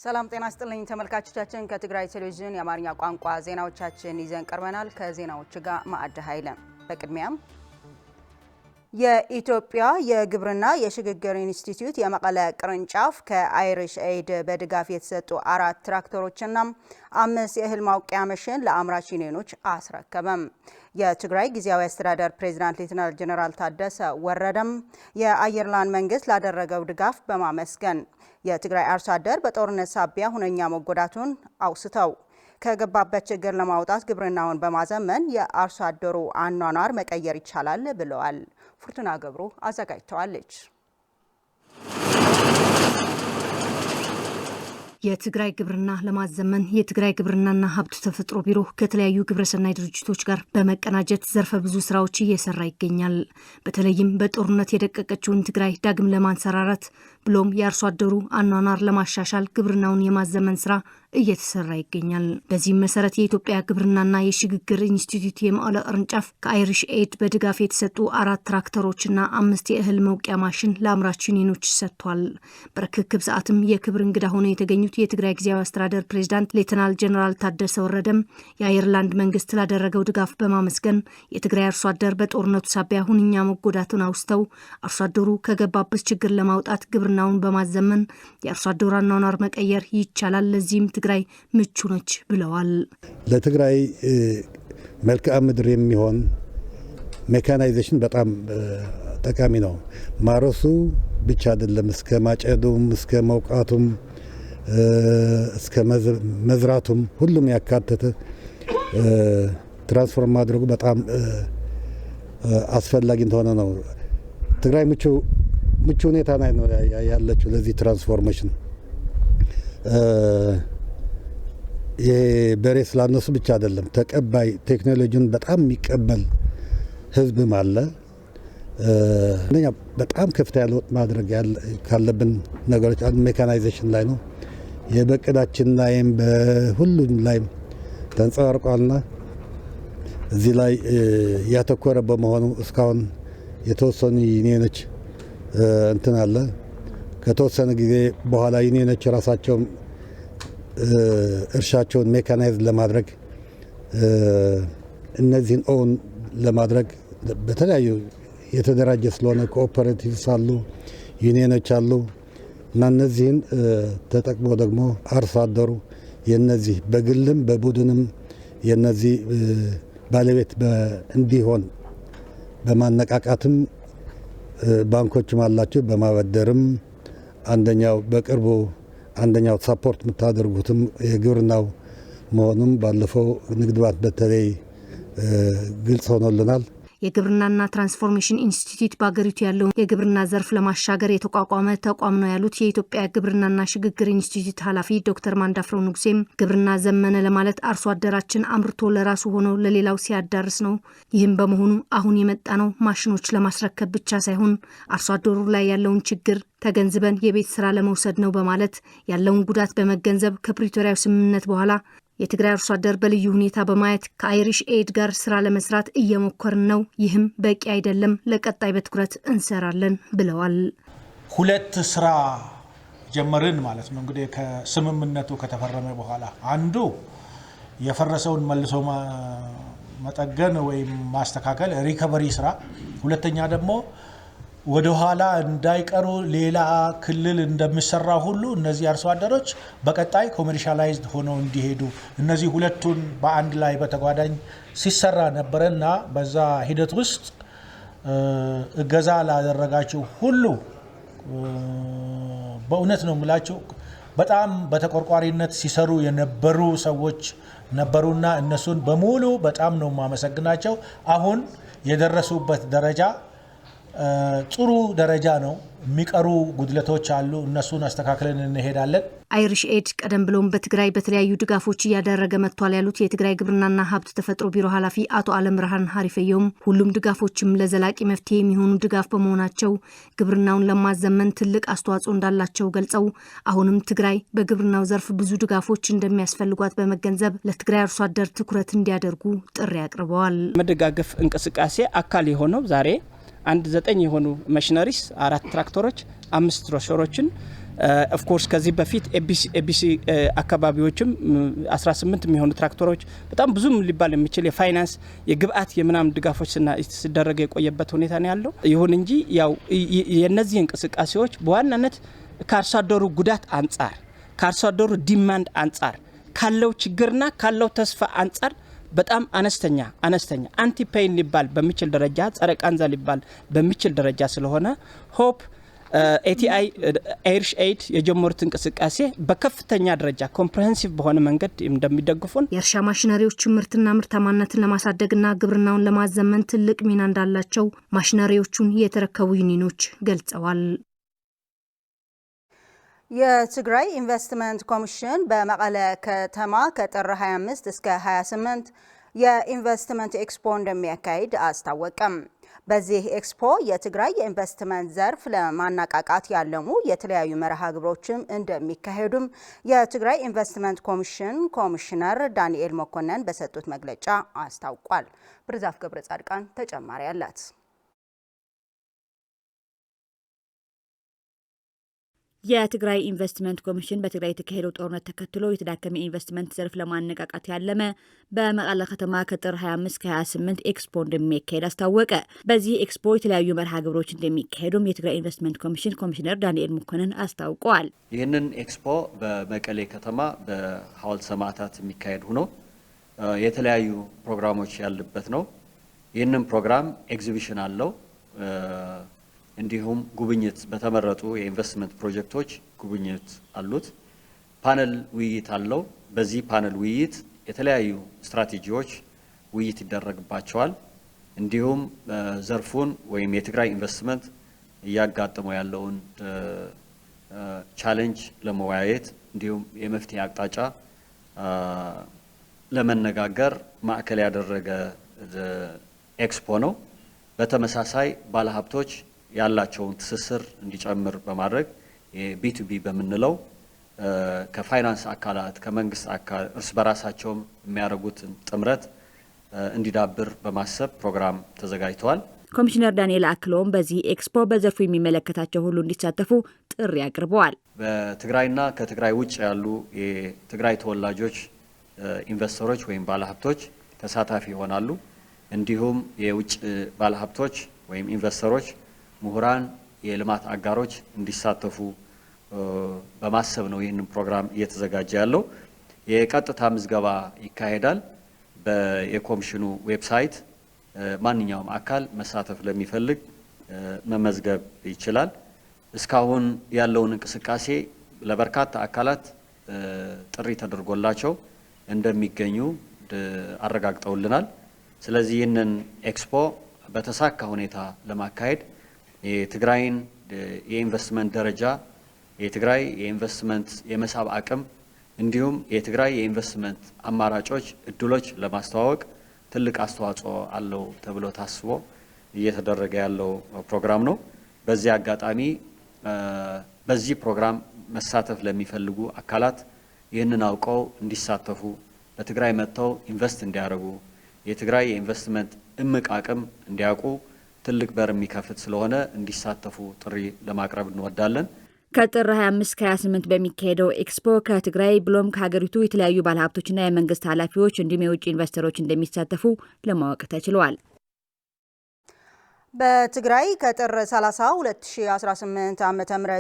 ሰላም ጤና ይስጥልኝ ተመልካቾቻችን ከትግራይ ቴሌቪዥን የአማርኛ ቋንቋ ዜናዎቻችን ይዘን ቀርበናል ከዜናዎቹ ጋር ማዕድ ኃይለ በቅድሚያም የኢትዮጵያ የግብርና የሽግግር ኢንስቲትዩት የመቀለ ቅርንጫፍ ከአይሪሽ ኤድ በድጋፍ የተሰጡ 4 ትራክተሮችና 5 የእህል ማውቂያ ማሽን ለአምራች ዩኒዮኖች አስረከበም። የትግራይ ጊዜያዊ አስተዳደር ፕሬዝዳንት ሌተናል ጀነራል ታደሰ ወረደም የአየርላንድ መንግስት ላደረገው ድጋፍ በማመስገን የትግራይ አርሶ አደር በጦርነት ሳቢያ ሁነኛ መጎዳቱን አውስተው ከገባበት ችግር ለማውጣት ግብርናውን በማዘመን የአርሶ አደሩ አኗኗር መቀየር ይቻላል ብለዋል። ፍርቱና ገብሩ አዘጋጅተዋለች። የትግራይ ግብርና ለማዘመን የትግራይ ግብርናና ሀብት ተፈጥሮ ቢሮ ከተለያዩ ግብረሰናይ ድርጅቶች ጋር በመቀናጀት ዘርፈ ብዙ ስራዎች እየሰራ ይገኛል። በተለይም በጦርነት የደቀቀችውን ትግራይ ዳግም ለማንሰራራት ብሎም የአርሶ አደሩ አኗኗር ለማሻሻል ግብርናውን የማዘመን ስራ እየተሰራ ይገኛል። በዚህም መሰረት የኢትዮጵያ ግብርናና የሽግግር ኢንስቲትዩት የመቀለ ቅርንጫፍ ከአይሪሽ ኤድ በድጋፍ የተሰጡ 4 ትራክተሮችና 5 የእህል መውቂያ ማሽን ለአምራች ዩኒዮኖች ሰጥቷል። በርክክብ ሰዓትም የክብር እንግዳ ሆነው የተገኙት የትግራይ ጊዜያዊ አስተዳደር ፕሬዝዳንት ሌተናል ጀነራል ታደሰ ወረደም የአየርላንድ መንግስት ላደረገው ድጋፍ በማመስገን የትግራይ አርሶ አደር በጦርነቱ ሳቢያ ሁነኛ መጎዳቱን አውስተው አርሶ አደሩ ከገባበት ችግር ለማውጣት ግብርናውን በማዘመን የአርሶ አደሩ አኗኗር መቀየር ይቻላል፣ ለዚህም ትግራይ ምቹ ነች ብለዋል። ለትግራይ መልክዓ ምድር የሚሆን ሜካናይዜሽን በጣም ጠቃሚ ነው። ማረሱ ብቻ አይደለም፣ እስከ ማጨዱም እስከ መውቃቱም እስከ መዝራቱም ሁሉም ያካተተ ትራንስፎርም ማድረጉ በጣም አስፈላጊ እንደሆነ ነው። ትግራይ ምቹ ሁኔታ ላይ ነው ያለችው ለዚህ ትራንስፎርሜሽን። ይሄ በሬ ስላነሱ ብቻ አይደለም፣ ተቀባይ ቴክኖሎጂን በጣም የሚቀበል ህዝብም አለ። እኛ በጣም ከፍተኛ ለውጥ ማድረግ ካለብን ነገሮች አንዱ ሜካናይዜሽን ላይ ነው። የበቀዳችን ላይም በሁሉም ላይ ተንጸባርቋልና እዚህ ላይ ያተኮረ በመሆኑ እስካሁን የተወሰኑ ዩኒዮኖች እንትን አለ። ከተወሰነ ጊዜ በኋላ ዩኒዮኖች ራሳቸው እርሻቸውን ሜካናይዝ ለማድረግ እነዚህን ኦን ለማድረግ በተለያዩ የተደራጀ ስለሆነ ኮኦፐሬቲቭስ አሉ፣ ዩኒዮኖች አሉ እና እነዚህን ተጠቅሞ ደግሞ አርሶ አደሩ የነዚህ በግልም በቡድንም የነዚህ ባለቤት እንዲሆን በማነቃቃትም ባንኮችም አላቸው በማበደርም አንደኛው ሳፖርት የምታደርጉትም የግብርናው መሆኑም ባለፈው ንግድ ባንክ በተለይ ግልጽ ሆኖልናል። የግብርናና ትራንስፎርሜሽን ኢንስቲትዩት በአገሪቱ ያለውን የግብርና ዘርፍ ለማሻገር የተቋቋመ ተቋም ነው ያሉት የኢትዮጵያ ግብርናና ሽግግር ኢንስቲትዩት ኃላፊ ዶክተር ማንዳፍረው ንጉሴም ግብርና ዘመነ ለማለት አርሶ አደራችን አምርቶ ለራሱ ሆኖ ለሌላው ሲያዳርስ ነው። ይህም በመሆኑ አሁን የመጣ ነው ማሽኖች ለማስረከብ ብቻ ሳይሆን አርሶ አደሩ ላይ ያለውን ችግር ተገንዝበን የቤት ስራ ለመውሰድ ነው በማለት ያለውን ጉዳት በመገንዘብ ከፕሪቶሪያው ስምምነት በኋላ የትግራይ አርሶ አደር በልዩ ሁኔታ በማየት ከአይሪሽ ኤድ ጋር ስራ ለመስራት እየሞከርን ነው። ይህም በቂ አይደለም፣ ለቀጣይ በትኩረት እንሰራለን ብለዋል። 2 ስራ ጀመርን ማለት ነው። እንግዲህ ከስምምነቱ ከተፈረመ በኋላ አንዱ የፈረሰውን መልሶ መጠገን ወይም ማስተካከል ሪከቨሪ ስራ፣ ሁለተኛ ደግሞ ወደ ኋላ እንዳይቀሩ ሌላ ክልል እንደሚሰራ ሁሉ እነዚህ አርሶ አደሮች በቀጣይ ኮሜርሻላይዝድ ሆነው እንዲሄዱ እነዚህ ሁለቱን በአንድ ላይ በተጓዳኝ ሲሰራ ነበረና በዛ ሂደት ውስጥ እገዛ ላደረጋችሁ ሁሉ በእውነት ነው የምላችሁ። በጣም በተቆርቋሪነት ሲሰሩ የነበሩ ሰዎች ነበሩና እነሱን በሙሉ በጣም ነው የማመሰግናቸው። አሁን የደረሱበት ደረጃ ጥሩ ደረጃ ነው። የሚቀሩ ጉድለቶች አሉ፣ እነሱን አስተካክለን እንሄዳለን። አይሪሽ ኤድ ቀደም ብሎም በትግራይ በተለያዩ ድጋፎች እያደረገ መጥቷል ያሉት የትግራይ ግብርናና ሀብት ተፈጥሮ ቢሮ ኃላፊ አቶ አለም ብርሃን ሀሪፈየውም ሁሉም ድጋፎችም ለዘላቂ መፍትሄ የሚሆኑ ድጋፍ በመሆናቸው ግብርናውን ለማዘመን ትልቅ አስተዋጽኦ እንዳላቸው ገልጸው አሁንም ትግራይ በግብርናው ዘርፍ ብዙ ድጋፎች እንደሚያስፈልጓት በመገንዘብ ለትግራይ አርሶ አደር ትኩረት እንዲያደርጉ ጥሪ አቅርበዋል። መደጋገፍ እንቅስቃሴ አካል የሆነው ዛሬ 9 የሆኑ ማሽነሪስ 4 ትራክተሮች 5 ትሮሸሮችን ኦፍ ኮርስ ከዚህ በፊት ኤቢሲ አካባቢዎችም 18 የሚሆኑ ትራክተሮች በጣም ብዙም ሊባል የሚችል የፋይናንስ የግብአት የምናም ድጋፎች ሲደረግ የቆየበት ሁኔታ ነው ያለው። ይሁን እንጂ ያው የነዚህ እንቅስቃሴዎች በዋናነት ከአርሶ አደሩ ጉዳት አንጻር ከአርሶ አደሩ ዲማንድ አንጻር ካለው ችግርና ካለው ተስፋ አንጻር በጣም አነስተኛ አንቲ ፔይን ሊባል በሚችል ደረጃ ጸረ ቃንዛ ሊባል በሚችል ደረጃ ስለሆነ ሆፕ ኤቲአይ አይሪሽ ኤድ የጀመሩት እንቅስቃሴ በከፍተኛ ደረጃ ኮምፕሬሄንሲቭ በሆነ መንገድ እንደሚደግፉን የእርሻ ማሽነሪዎች ምርትና ምርታማነትን ለማሳደግና ግብርናውን ለማዘመን ትልቅ ሚና እንዳላቸው ማሽነሪዎቹን የተረከቡ ዩኒዮኖች ገልጸዋል። የትግራይ ኢንቨስትመንት ኮሚሽን በመቀለ ከተማ ከጥር 25 እስከ 28 የኢንቨስትመንት ኤክስፖ እንደሚያካሂድ አስታወቀም። በዚህ ኤክስፖ የትግራይ የኢንቨስትመንት ዘርፍ ለማነቃቃት ያለሙ የተለያዩ መርሃ ግብሮችም እንደሚካሄዱም የትግራይ ኢንቨስትመንት ኮሚሽን ኮሚሽነር ዳንኤል መኮንን በሰጡት መግለጫ አስታውቋል። ብርዛፍ ገብረ ጻድቃን ተጨማሪ አላት። የትግራይ ኢንቨስትመንት ኮሚሽን በትግራይ የተካሄደው ጦርነት ተከትሎ የተዳከመ ኢንቨስትመንት ዘርፍ ለማነቃቃት ያለመ በመቀለ ከተማ ከጥር 25 እስከ 28 ኤክስፖ እንደሚካሄድ አስታወቀ። በዚህ ኤክስፖ የተለያዩ መርሃ ግብሮች እንደሚካሄዱም የትግራይ ኢንቨስትመንት ኮሚሽን ኮሚሽነር ዳንኤል መኮንን አስታውቀዋል። ይህንን ኤክስፖ በመቀሌ ከተማ በሐውልት ሰማዕታት የሚካሄድ ሆኖ የተለያዩ ፕሮግራሞች ያሉበት ነው። ይህንን ፕሮግራም ኤግዚቢሽን አለው። እንዲሁም ጉብኝት በተመረጡ የኢንቨስትመንት ፕሮጀክቶች ጉብኝት አሉት። ፓነል ውይይት አለው። በዚህ ፓነል ውይይት የተለያዩ ስትራቴጂዎች ውይይት ይደረግባቸዋል። እንዲሁም ዘርፉን ወይም የትግራይ ኢንቨስትመንት እያጋጠመው ያለውን ቻሌንጅ ለመወያየት እንዲሁም የመፍትሄ አቅጣጫ ለመነጋገር ማዕከል ያደረገ ኤክስፖ ነው። በተመሳሳይ ባለሀብቶች ያላቸውን ትስስር እንዲጨምር በማድረግ የቢ2ቢ በምንለው ከፋይናንስ አካላት ከመንግስት አካል እርስ በራሳቸውም የሚያደርጉትን ጥምረት እንዲዳብር በማሰብ ፕሮግራም ተዘጋጅተዋል። ኮሚሽነር ዳንኤል አክሎም በዚህ ኤክስፖ በዘርፉ የሚመለከታቸው ሁሉ እንዲሳተፉ ጥሪ አቅርበዋል። በትግራይና ከትግራይ ውጭ ያሉ የትግራይ ተወላጆች ኢንቨስተሮች ወይም ባለሀብቶች ተሳታፊ ይሆናሉ። እንዲሁም የውጭ ባለሀብቶች ወይም ኢንቨስተሮች ምሁራን፣ የልማት አጋሮች እንዲሳተፉ በማሰብ ነው ይህንን ፕሮግራም እየተዘጋጀ ያለው። የቀጥታ ምዝገባ ይካሄዳል። በየኮሚሽኑ ዌብሳይት ማንኛውም አካል መሳተፍ ለሚፈልግ መመዝገብ ይችላል። እስካሁን ያለውን እንቅስቃሴ ለበርካታ አካላት ጥሪ ተደርጎላቸው እንደሚገኙ አረጋግጠውልናል። ስለዚህ ይህንን ኤክስፖ በተሳካ ሁኔታ ለማካሄድ የትግራይን የኢንቨስትመንት ደረጃ የትግራይ የኢንቨስትመንት የመሳብ አቅም እንዲሁም የትግራይ የኢንቨስትመንት አማራጮች እድሎች ለማስተዋወቅ ትልቅ አስተዋጽኦ አለው ተብሎ ታስቦ እየተደረገ ያለው ፕሮግራም ነው። በዚህ አጋጣሚ በዚህ ፕሮግራም መሳተፍ ለሚፈልጉ አካላት ይህንን አውቀው እንዲሳተፉ በትግራይ መጥተው ኢንቨስት እንዲያደርጉ የትግራይ የኢንቨስትመንት እምቅ አቅም እንዲያውቁ ትልቅ በር የሚከፍት ስለሆነ እንዲሳተፉ ጥሪ ለማቅረብ እንወዳለን። ከጥር 25 ከ28 በሚካሄደው ኤክስፖ ከትግራይ ብሎም ከሀገሪቱ የተለያዩ ባለሀብቶችና የመንግስት ኃላፊዎች እንዲሁም የውጭ ኢንቨስተሮች እንደሚሳተፉ ለማወቅ ተችሏል። በትግራይ ከጥር 30 2018 ዓ.ም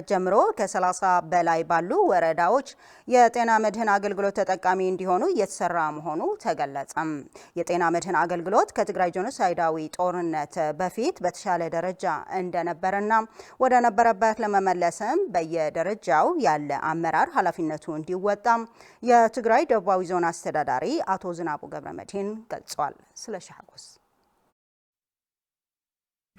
ጀምሮ ከ30 በላይ ባሉ ወረዳዎች የጤና መድህን አገልግሎት ተጠቃሚ እንዲሆኑ እየተሰራ መሆኑ ተገለጸም። የጤና መድህን አገልግሎት ከትግራይ ጄኖሳይዳዊ ጦርነት በፊት በተሻለ ደረጃ እንደነበረና ወደ ነበረበት ለመመለስም በየደረጃው ያለ አመራር ኃላፊነቱ እንዲወጣም የትግራይ ደቡባዊ ዞን አስተዳዳሪ አቶ ዝናቡ ገብረመድህን ገልጸዋል። ስለሻጎስ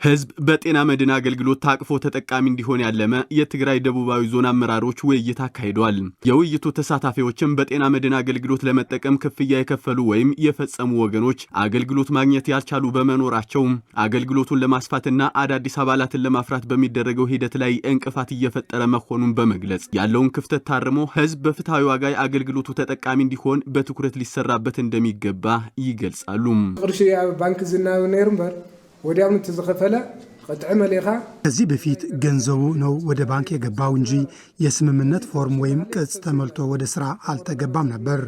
ህዝብ በጤና መድን አገልግሎት ታቅፎ ተጠቃሚ እንዲሆን ያለመ የትግራይ ደቡባዊ ዞን አመራሮች ውይይት አካሂደዋል። የውይይቱ ተሳታፊዎችም በጤና መድን አገልግሎት ለመጠቀም ክፍያ የከፈሉ ወይም የፈጸሙ ወገኖች አገልግሎት ማግኘት ያልቻሉ በመኖራቸው አገልግሎቱን ለማስፋትና አዳዲስ አባላትን ለማፍራት በሚደረገው ሂደት ላይ እንቅፋት እየፈጠረ መሆኑን በመግለጽ ያለውን ክፍተት ታርሞ ህዝብ በፍትሃዊ ዋጋ አገልግሎቱ ተጠቃሚ እንዲሆን በትኩረት ሊሰራበት እንደሚገባ ይገልጻሉ። ቅርሺ ባንክ ዝናብ ነርምበር ወዲያውኑ ተዘከፈለ ከዚህ በፊት ገንዘቡ ነው ወደ ባንክ የገባው እንጂ የስምምነት ፎርም ወይም ቅጽ ተሞልቶ ወደ ስራ አልተገባም ነበር።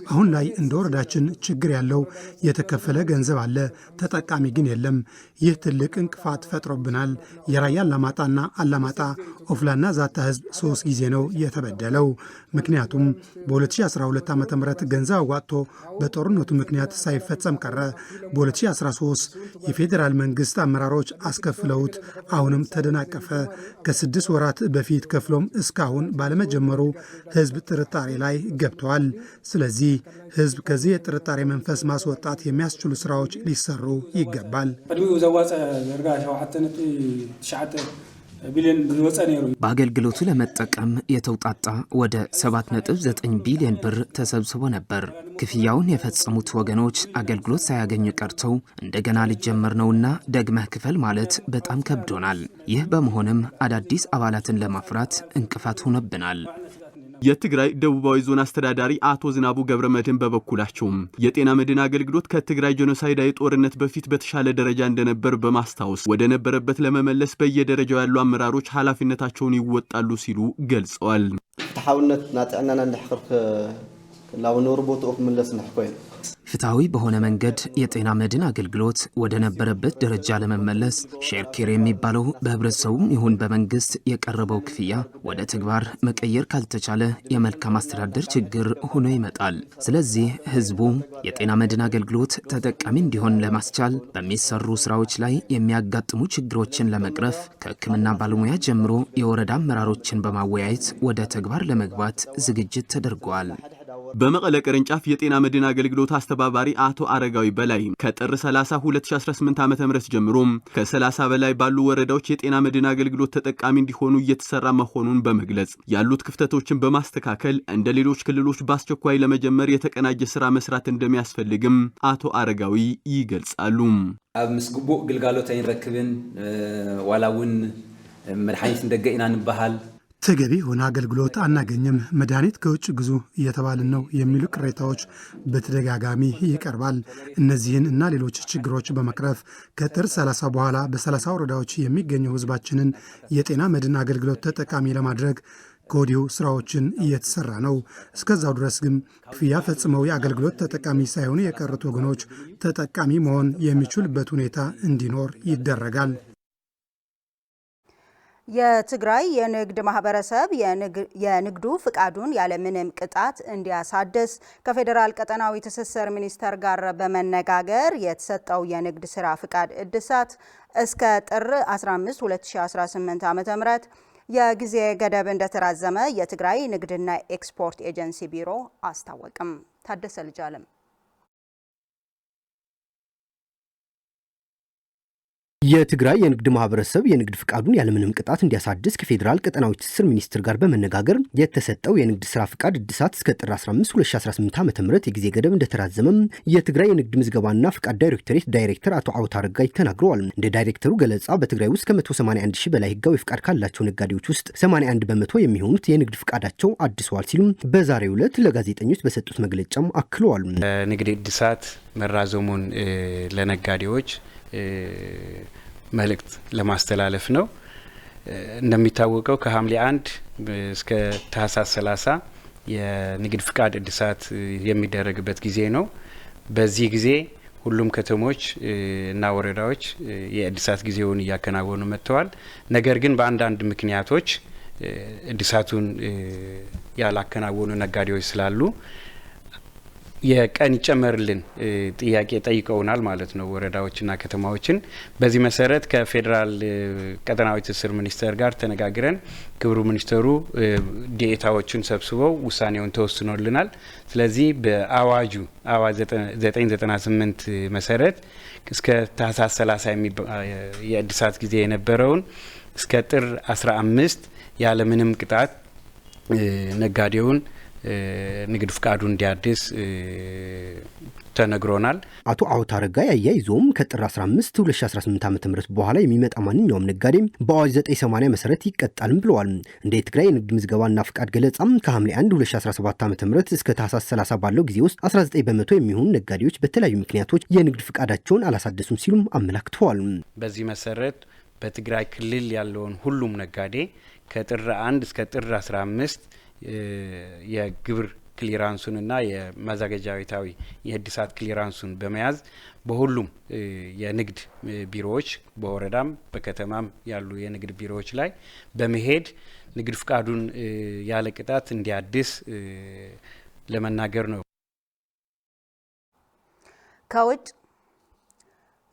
አሁን ላይ እንደ ወረዳችን ችግር ያለው የተከፈለ ገንዘብ አለ፣ ተጠቃሚ ግን የለም። ይህ ትልቅ እንቅፋት ፈጥሮብናል። የራያ አላማጣና አላማጣ ኦፍላና ዛታ ህዝብ 3 ጊዜ ነው የተበደለው። ምክንያቱም በ2012 ዓ.ም ገንዘብ አዋጥቶ በጦርነቱ ምክንያት ሳይፈጸም ቀረ። በ2013 የፌዴራል መንግስት አመራሮች አስከፍለውት አሁንም ተደናቀፈ። ከ6 ወራት በፊት ከፍሎም እስካሁን ባለመጀመሩ ህዝብ ጥርጣሬ ላይ ገብተዋል። ስለዚህ ህዝብ ከዚህ የጥርጣሬ መንፈስ ማስወጣት የሚያስችሉ ስራዎች ሊሰሩ ይገባል። በአገልግሎቱ ለመጠቀም የተውጣጣ ወደ 7.9 ቢሊዮን ብር ተሰብስቦ ነበር። ክፍያውን የፈጸሙት ወገኖች አገልግሎት ሳያገኙ ቀርተው እንደገና ሊጀመር ነውና ደግመህ ክፈል ማለት በጣም ከብዶናል። ይህ በመሆንም አዳዲስ አባላትን ለማፍራት እንቅፋት ሆነብናል። የትግራይ ደቡባዊ ዞን አስተዳዳሪ አቶ ዝናቡ ገብረመድህን በበኩላቸው የጤና መድን አገልግሎት ከትግራይ ጄኖሳይዳዊ ጦርነት በፊት በተሻለ ደረጃ እንደነበር በማስታወስ ወደ ነበረበት ለመመለስ በየደረጃው ያሉ አመራሮች ኃላፊነታቸውን ይወጣሉ ሲሉ ገልጸዋል። ፍትሐውነት ናጥዕናና እንድሕክርክ ላውኖር ቦታው መለስ ነሕኮይ ፍትሐዊ በሆነ መንገድ የጤና መድን አገልግሎት ወደ ነበረበት ደረጃ ለመመለስ ሼር ኬር የሚባለው በህብረተሰቡም ይሁን በመንግስት የቀረበው ክፍያ ወደ ተግባር መቀየር ካልተቻለ የመልካም አስተዳደር ችግር ሆኖ ይመጣል። ስለዚህ ህዝቡ የጤና መድን አገልግሎት ተጠቃሚ እንዲሆን ለማስቻል በሚሰሩ ስራዎች ላይ የሚያጋጥሙ ችግሮችን ለመቅረፍ ከሕክምና ባለሙያ ጀምሮ የወረዳ አመራሮችን በማወያየት ወደ ተግባር ለመግባት ዝግጅት ተደርጓል። በመቀለ ቅርንጫፍ የጤና መድን አገልግሎት አስተባባሪ አቶ አረጋዊ በላይ ከጥር 30 2018 ዓ.ም ጀምሮ ከ30 በላይ ባሉ ወረዳዎች የጤና መድን አገልግሎት ተጠቃሚ እንዲሆኑ እየተሰራ መሆኑን በመግለጽ ያሉት ክፍተቶችን በማስተካከል እንደ ሌሎች ክልሎች በአስቸኳይ ለመጀመር የተቀናጀ ስራ መስራት እንደሚያስፈልግም አቶ አረጋዊ ይገልጻሉ። ኣብ ምስግቡእ ግልጋሎት አይንረክብን ዋላውን መድኃኒት እንደገኢና ንባሃል ተገቢ የሆነ አገልግሎት አናገኝም፣ መድኃኒት ከውጭ ግዙ እየተባልን ነው የሚሉ ቅሬታዎች በተደጋጋሚ ይቀርባል። እነዚህን እና ሌሎች ችግሮች በመቅረፍ ከጥር 30 በኋላ በ30 ወረዳዎች የሚገኘው ህዝባችንን የጤና መድን አገልግሎት ተጠቃሚ ለማድረግ ከወዲሁ ስራዎችን እየተሰራ ነው። እስከዛው ድረስ ግን ክፍያ ፈጽመው የአገልግሎት ተጠቃሚ ሳይሆኑ የቀሩት ወገኖች ተጠቃሚ መሆን የሚችሉበት ሁኔታ እንዲኖር ይደረጋል። የትግራይ የንግድ ማህበረሰብ የንግዱ ፍቃዱን ያለምንም ቅጣት እንዲያሳድስ ከፌዴራል ቀጠናዊ ትስስር ሚኒስቴር ጋር በመነጋገር የተሰጠው የንግድ ስራ ፍቃድ እድሳት እስከ ጥር 15 2018 ዓ.ም የጊዜ ገደብ እንደተራዘመ የትግራይ ንግድና ኤክስፖርት ኤጀንሲ ቢሮ አስታወቀም። ታደሰ ልጅአለም የትግራይ የንግድ ማህበረሰብ የንግድ ፍቃዱን ያለምንም ቅጣት እንዲያሳድስ ከፌዴራል ቀጠናዊ ትስስር ሚኒስቴር ጋር በመነጋገር የተሰጠው የንግድ ስራ ፍቃድ እድሳት እስከ ጥር 15 2018 ዓ.ም የጊዜ ገደብ እንደተራዘመም የትግራይ የንግድ ምዝገባና ፍቃድ ዳይሬክቶሬት ዳይሬክተር አቶ አውታ አረጋይ ተናግረዋል። እንደ ዳይሬክተሩ ገለጻ በትግራይ ውስጥ ከ181 ሺህ በላይ ህጋዊ ፍቃድ ካላቸው ነጋዴዎች ውስጥ 81 በመቶ የሚሆኑት የንግድ ፍቃዳቸው አድሰዋል ሲሉም በዛሬው ዕለት ለጋዜጠኞች በሰጡት መግለጫም አክለዋል። ንግድ እድሳት መራዘሙን ለነጋዴዎች መልእክት ለማስተላለፍ ነው። እንደሚታወቀው ከሐምሌ 1 እስከ ታህሳስ 30 የንግድ ፍቃድ እድሳት የሚደረግበት ጊዜ ነው። በዚህ ጊዜ ሁሉም ከተሞች እና ወረዳዎች የእድሳት ጊዜውን እያከናወኑ መጥተዋል። ነገር ግን በአንዳንድ ምክንያቶች እድሳቱን ያላከናወኑ ነጋዴዎች ስላሉ የቀን ይጨመርልን ጥያቄ ጠይቀውናል ማለት ነው ወረዳዎችና ከተማዎችን። በዚህ መሰረት ከፌዴራል ቀጠናዊ ትስስር ሚኒስቴር ጋር ተነጋግረን ክቡር ሚኒስትሩ ዲኤታዎችን ሰብስበው ውሳኔውን ተወስኖልናል። ስለዚህ በአዋጁ አዋጅ 998 መሰረት እስከ ታህሳስ 30 የእድሳት ጊዜ የነበረውን እስከ ጥር 15 ያለምንም ቅጣት ነጋዴውን ንግድ ፍቃዱ እንዲያድስ ተነግሮናል። አቶ አውታ አረጋይ አያይዞም ከጥር 15 2018 ዓ.ም በኋላ የሚመጣ ማንኛውም ነጋዴም በአዋጅ 980 መሰረት ይቀጣልም ብለዋል። እንደ የትግራይ የንግድ ምዝገባና ፍቃድ ገለጻም ከሐምሌ 1 2017 ዓ.ም እስከ ታህሳስ 30 ባለው ጊዜ ውስጥ 19 በመቶ የሚሆኑ ነጋዴዎች በተለያዩ ምክንያቶች የንግድ ፍቃዳቸውን አላሳደሱም ሲሉም አመላክተዋል። በዚህ መሰረት በትግራይ ክልል ያለውን ሁሉም ነጋዴ ከጥር 1 እስከ ጥር 15 የግብር ክሊራንሱንና የማዘጋጃዊታዊ የህድሳት ክሊራንሱን በመያዝ በሁሉም የንግድ ቢሮዎች በወረዳም በከተማም ያሉ የንግድ ቢሮዎች ላይ በመሄድ ንግድ ፍቃዱን ያለ ቅጣት እንዲያድስ ለመናገር ነው። ከውጭ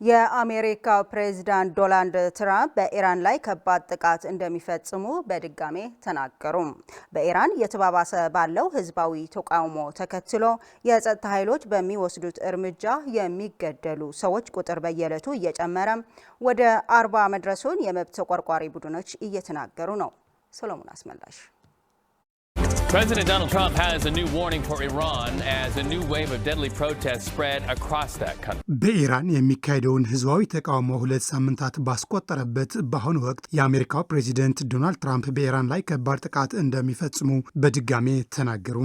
የአሜሪካው ፕሬዝዳንት ዶናልድ ትራምፕ በኢራን ላይ ከባድ ጥቃት እንደሚፈጽሙ በድጋሜ ተናገሩ። በኢራን የተባባሰ ባለው ህዝባዊ ተቃውሞ ተከትሎ የጸጥታ ኃይሎች በሚወስዱት እርምጃ የሚገደሉ ሰዎች ቁጥር በየዕለቱ እየጨመረ ወደ 40 መድረሱን የመብት ተቆርቋሪ ቡድኖች እየተናገሩ ነው። ሰሎሞን አስመላሽ President Donald Trump has a new warning for Iran as a new wave of deadly protests spread across that country. በኢራን የሚካሄደውን ህዝባዊ ተቃውሞ 2 ሳምንታት ባስቆጠረበት በአሁኑ ወቅት የአሜሪካው ፕሬዚደንት ዶናልድ ትራምፕ በኢራን ላይ ከባድ ጥቃት እንደሚፈጽሙ በድጋሜ ተናገሩ።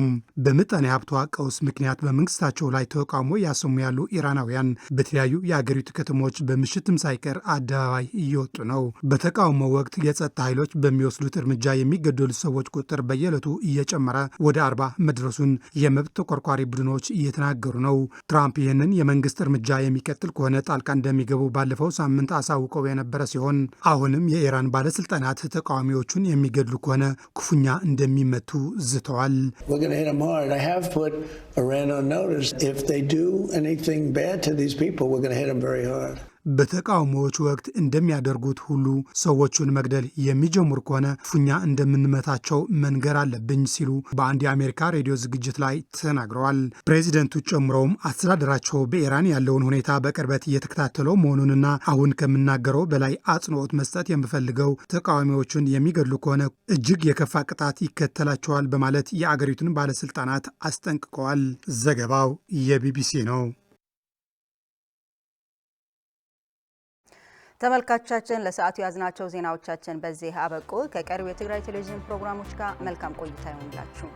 በምጣኔ ሀብቷ ቀውስ ምክንያት በመንግስታቸው ላይ ተቃውሞ ያሰሙ ያሉ ኢራናውያን በተለያዩ የአገሪቱ ከተሞች በምሽትም ሳይቀር አደባባይ እየወጡ ነው። በተቃውሞ ወቅት የጸጥታ ኃይሎች በሚወስዱት እርምጃ የሚገደሉ ሰዎች ቁጥር በየዕለቱ እየጨመረ ወደ 40 መድረሱን የመብት ተቆርቋሪ ቡድኖች እየተናገሩ ነው። ትራምፕ ይህንን የመንግስት እርምጃ የሚቀጥል ከሆነ ጣልቃ እንደሚገቡ ባለፈው ሳምንት አሳውቀው የነበረ ሲሆን አሁንም የኢራን ባለስልጣናት ተቃዋሚዎቹን የሚገድሉ ከሆነ ክፉኛ እንደሚመቱ ዝተዋል። በተቃውሞዎች ወቅት እንደሚያደርጉት ሁሉ ሰዎቹን መግደል የሚጀምሩ ከሆነ ክፉኛ እንደምንመታቸው መንገር አለብኝ ሲሉ በአንድ የአሜሪካ ሬዲዮ ዝግጅት ላይ ተናግረዋል። ፕሬዚደንቱ ጨምረውም አስተዳደራቸው በኢራን ያለውን ሁኔታ በቅርበት እየተከታተለው መሆኑንና አሁን ከምናገረው በላይ አጽንኦት መስጠት የምፈልገው ተቃዋሚዎቹን የሚገድሉ ከሆነ እጅግ የከፋ ቅጣት ይከተላቸዋል በማለት የአገሪቱን ባለስልጣናት አስጠንቅቀዋል። ዘገባው የቢቢሲ ነው። ተመልካቾቻችን ለሰዓቱ ያዝናቸው ዜናዎቻችን በዚህ አበቁ። ከቀሪው የትግራይ ቴሌቪዥን ፕሮግራሞች ጋር መልካም ቆይታ ይሁንላችሁ።